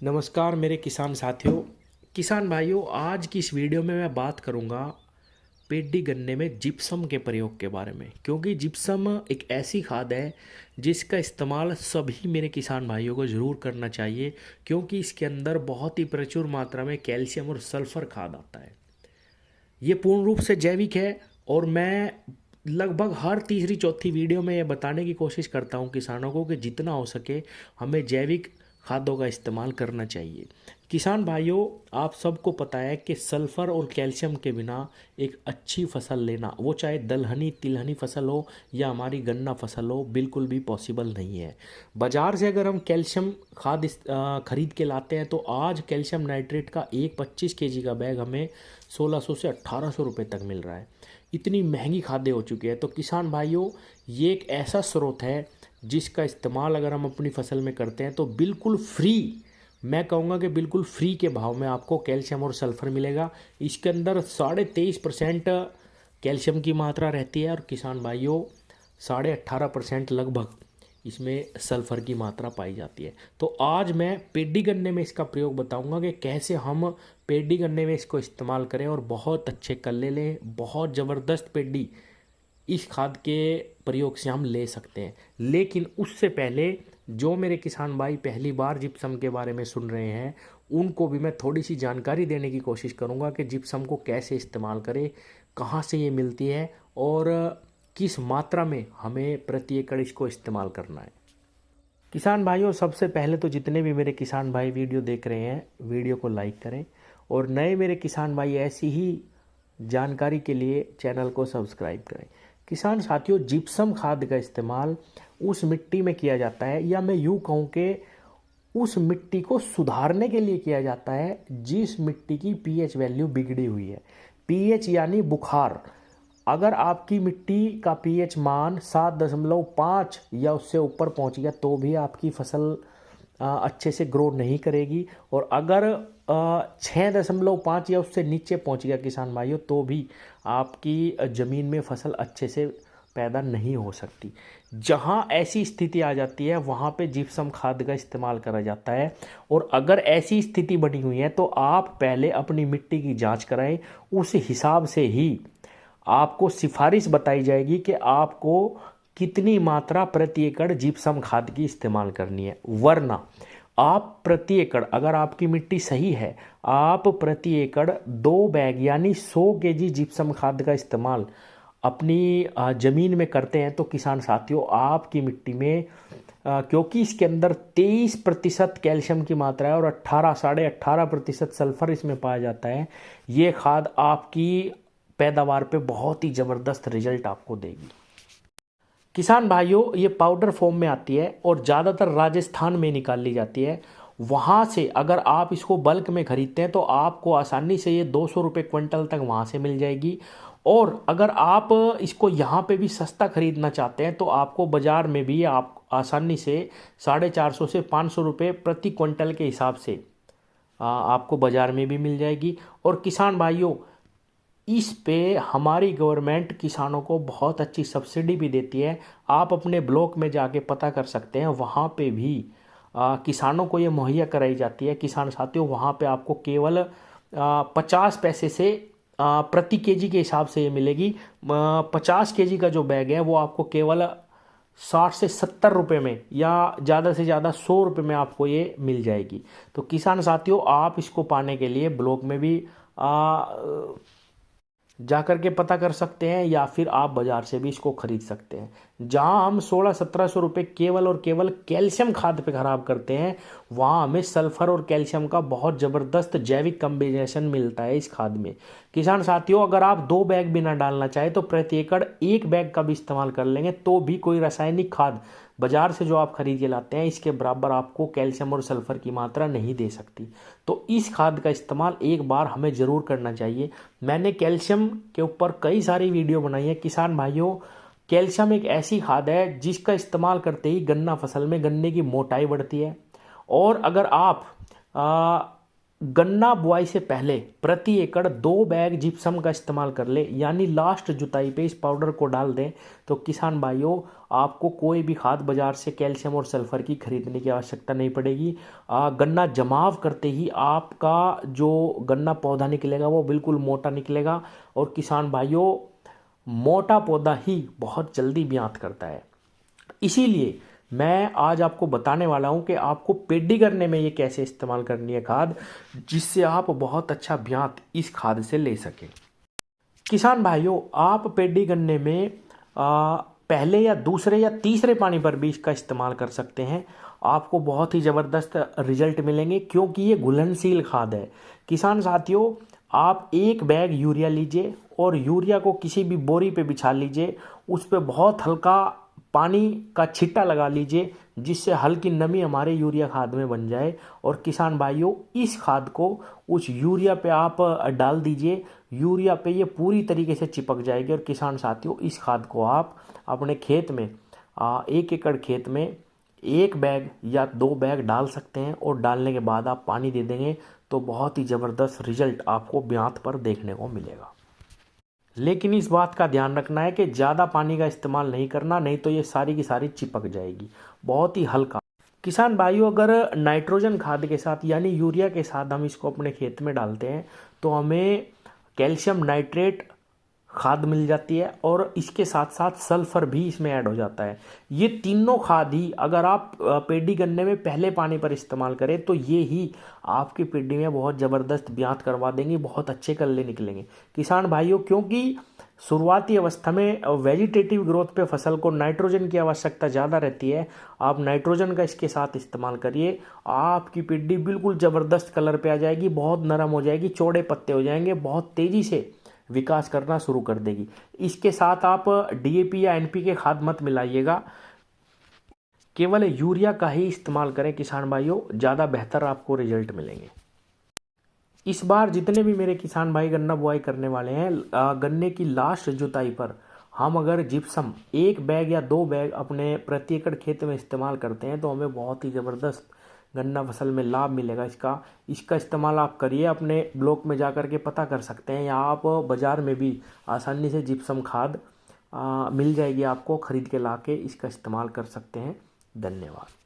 नमस्कार मेरे किसान साथियों, किसान भाइयों। आज की इस वीडियो में मैं बात करूंगा पेडी गन्ने में जिप्सम के प्रयोग के बारे में, क्योंकि जिप्सम एक ऐसी खाद है जिसका इस्तेमाल सभी मेरे किसान भाइयों को ज़रूर करना चाहिए, क्योंकि इसके अंदर बहुत ही प्रचुर मात्रा में कैल्शियम और सल्फर खाद आता है। ये पूर्ण रूप से जैविक है और मैं लगभग हर तीसरी चौथी वीडियो में ये बताने की कोशिश करता हूँ किसानों को कि जितना हो सके हमें जैविक खादों का इस्तेमाल करना चाहिए। किसान भाइयों, आप सबको पता है कि सल्फ़र और कैल्शियम के बिना एक अच्छी फसल लेना, वो चाहे दलहनी तिलहनी फसल हो या हमारी गन्ना फसल हो, बिल्कुल भी पॉसिबल नहीं है। बाज़ार से अगर हम कैल्शियम खाद खरीद के लाते हैं तो आज कैल्शियम नाइट्रेट का एक 25 kg का बैग हमें 1600 से 1800 रुपये तक मिल रहा है। इतनी महंगी खादें हो चुकी है। तो किसान भाइयों, ये एक ऐसा स्रोत है जिसका इस्तेमाल अगर हम अपनी फसल में करते हैं तो बिल्कुल फ्री, मैं कहूँगा कि बिल्कुल फ्री के भाव में आपको कैल्शियम और सल्फ़र मिलेगा। इसके अंदर 23.5% कैल्शियम की मात्रा रहती है और किसान भाइयों 18.5% लगभग इसमें सल्फ़र की मात्रा पाई जाती है। तो आज मैं पेडी गन्ने में इसका प्रयोग बताऊंगा कि कैसे हम पेडी गन्ने में इसको इस्तेमाल करें और बहुत अच्छे कल्ले लें, बहुत ज़बरदस्त पेडी इस खाद के प्रयोग से हम ले सकते हैं। लेकिन उससे पहले जो मेरे किसान भाई पहली बार जिप्सम के बारे में सुन रहे हैं, उनको भी मैं थोड़ी सी जानकारी देने की कोशिश करूंगा कि जिप्सम को कैसे इस्तेमाल करें, कहाँ से ये मिलती है और किस मात्रा में हमें प्रति एकड़ इसको इस्तेमाल करना है। किसान भाइयों, सबसे पहले तो जितने भी मेरे किसान भाई वीडियो देख रहे हैं, वीडियो को लाइक करें और नए मेरे किसान भाई ऐसी ही जानकारी के लिए चैनल को सब्सक्राइब करें। किसान साथियों, जिप्सम खाद का इस्तेमाल उस मिट्टी में किया जाता है, या मैं यूँ कहूँ कि उस मिट्टी को सुधारने के लिए किया जाता है जिस मिट्टी की पीएच वैल्यू बिगड़ी हुई है। पीएच यानी बुखार। अगर आपकी मिट्टी का पीएच मान 7.5 या उससे ऊपर पहुंच गया तो भी आपकी फसल अच्छे से ग्रो नहीं करेगी, और अगर 6.5 या उससे नीचे पहुंच गया किसान भाइयों तो भी आपकी ज़मीन में फसल अच्छे से पैदा नहीं हो सकती। जहां ऐसी स्थिति आ जाती है वहां पे जिप्सम खाद का इस्तेमाल करा जाता है। और अगर ऐसी स्थिति बनी हुई है तो आप पहले अपनी मिट्टी की जांच कराएं, उस हिसाब से ही आपको सिफारिश बताई जाएगी कि आपको कितनी मात्रा प्रति एकड़ जिप्सम खाद की इस्तेमाल करनी है। वरना आप प्रति एकड़, अगर आपकी मिट्टी सही है, आप प्रति एकड़ 2 बैग यानी 100 kg जिप्सम खाद का इस्तेमाल अपनी ज़मीन में करते हैं तो किसान साथियों, आपकी मिट्टी में क्योंकि इसके अंदर 23% कैल्शियम की मात्रा है और 18-18.5% सल्फर इसमें पाया जाता है, ये खाद आपकी पैदावार पे बहुत ही ज़बरदस्त रिजल्ट आपको देगी। किसान भाइयों, ये पाउडर फॉर्म में आती है और ज़्यादातर राजस्थान में निकाली जाती है। वहाँ से अगर आप इसको बल्क में खरीदते हैं तो आपको आसानी से ये 200 रुपये क्विंटल तक वहाँ से मिल जाएगी। और अगर आप इसको यहाँ पे भी सस्ता खरीदना चाहते हैं तो आपको बाज़ार में भी आप आसानी से 450 से 500 रुपये प्रति क्विंटल के हिसाब से आपको बाज़ार में भी मिल जाएगी। और किसान भाइयों, इस पे हमारी गवर्नमेंट किसानों को बहुत अच्छी सब्सिडी भी देती है। आप अपने ब्लॉक में जाके पता कर सकते हैं, वहाँ पे भी किसानों को ये मुहैया कराई जाती है। किसान साथियों, वहाँ पे आपको केवल 50 पैसे से प्रति केजी के हिसाब से ये मिलेगी। 50 केजी का जो बैग है वो आपको केवल 60 से 70 रुपये में या ज़्यादा से ज़्यादा 100 रुपये में आपको ये मिल जाएगी। तो किसान साथियों, आप इसको पाने के लिए ब्लॉक में भी जा कर के पता कर सकते हैं या फिर आप बाज़ार से भी इसको खरीद सकते हैं। जहां हम 1600-1700 रुपये केवल और केवल कैल्शियम खाद पे खराब करते हैं, वहां हमें सल्फर और कैल्शियम का बहुत ज़बरदस्त जैविक कॉम्बिनेशन मिलता है इस खाद में। किसान साथियों, अगर आप 2 बैग भी ना डालना चाहे तो प्रति एकड़ 1 बैग का भी इस्तेमाल कर लेंगे तो भी कोई रासायनिक खाद बाजार से जो आप खरीद के लाते हैं इसके बराबर आपको कैल्शियम और सल्फर की मात्रा नहीं दे सकती। तो इस खाद का इस्तेमाल एक बार हमें ज़रूर करना चाहिए। मैंने कैल्शियम के ऊपर कई सारी वीडियो बनाई है। किसान भाइयों, कैल्शियम एक ऐसी खाद है जिसका इस्तेमाल करते ही गन्ना फसल में गन्ने की मोटाई बढ़ती है। और अगर आप गन्ना बुआई से पहले प्रति एकड़ 2 बैग जिप्सम का इस्तेमाल कर ले, यानी लास्ट जुताई पे इस पाउडर को डाल दें, तो किसान भाइयों आपको कोई भी खाद बाजार से कैल्शियम और सल्फर की खरीदने की आवश्यकता नहीं पड़ेगी। गन्ना जमाव करते ही आपका जो गन्ना पौधा निकलेगा वो बिल्कुल मोटा निकलेगा, और किसान भाइयों मोटा पौधा ही बहुत जल्दी ब्यात करता है। इसीलिए मैं आज आपको बताने वाला हूं कि आपको पेडी करने में ये कैसे इस्तेमाल करनी है खाद, जिससे आप बहुत अच्छा ब्यात इस खाद से ले सकें। किसान भाइयों, आप पेडी करने में पहले या दूसरे या तीसरे पानी पर भी इसका इस्तेमाल कर सकते हैं। आपको बहुत ही ज़बरदस्त रिजल्ट मिलेंगे, क्योंकि ये घुलनशील खाद है। किसान साथियों, आप 1 बैग यूरिया लीजिए और यूरिया को किसी भी बोरी पे बिछा लीजिए, उस पर बहुत हल्का पानी का छिट्टा लगा लीजिए, जिससे हल्की नमी हमारे यूरिया खाद में बन जाए। और किसान भाइयों, इस खाद को उस यूरिया पे आप डाल दीजिए, यूरिया पे ये पूरी तरीके से चिपक जाएगी। और किसान साथियों, इस खाद को आप अपने खेत में 1 एकड़ खेत में 1 बैग या 2 बैग डाल सकते हैं, और डालने के बाद आप पानी दे देंगे तो बहुत ही ज़बरदस्त रिजल्ट आपको ब्यात पर देखने को मिलेगा। लेकिन इस बात का ध्यान रखना है कि ज़्यादा पानी का इस्तेमाल नहीं करना, नहीं तो ये सारी की सारी चिपक जाएगी। बहुत ही हल्का। किसान भाइयों, अगर नाइट्रोजन खाद के साथ यानी यूरिया के साथ हम इसको अपने खेत में डालते हैं तो हमें कैल्शियम नाइट्रेट खाद मिल जाती है, और इसके साथ साथ सल्फर भी इसमें ऐड हो जाता है। ये तीनों खाद ही अगर आप पेडी गन्ने में पहले पानी पर इस्तेमाल करें तो ये ही आपकी पेडी में बहुत ज़बरदस्त ब्यात करवा देंगी, बहुत अच्छे कल्ले निकलेंगे। किसान भाइयों, क्योंकि शुरुआती अवस्था में वेजिटेटिव ग्रोथ पे फसल को नाइट्रोजन की आवश्यकता ज़्यादा रहती है, आप नाइट्रोजन का इसके साथ इस्तेमाल करिए, आपकी पेडी बिल्कुल ज़बरदस्त कलर पे आ जाएगी, बहुत नरम हो जाएगी, चौड़े पत्ते हो जाएंगे, बहुत तेज़ी से विकास करना शुरू कर देगी। इसके साथ आप डीएपी या एनपीके खाद मत मिलाइएगा, केवल यूरिया का ही इस्तेमाल करें किसान भाइयों, ज़्यादा बेहतर आपको रिजल्ट मिलेंगे। इस बार जितने भी मेरे किसान भाई गन्ना बुआई करने वाले हैं, गन्ने की लास्ट जुताई पर हम अगर जिप्सम 1 बैग या 2 बैग अपने प्रति एकड़ खेत में इस्तेमाल करते हैं तो हमें बहुत ही ज़बरदस्त गन्ना फसल में लाभ मिलेगा। इसका इस्तेमाल आप करिए, अपने ब्लॉक में जाकर के पता कर सकते हैं, या आप बाज़ार में भी आसानी से जिप्सम खाद मिल जाएगी, आपको खरीद के ला के इसका इस्तेमाल कर सकते हैं। धन्यवाद।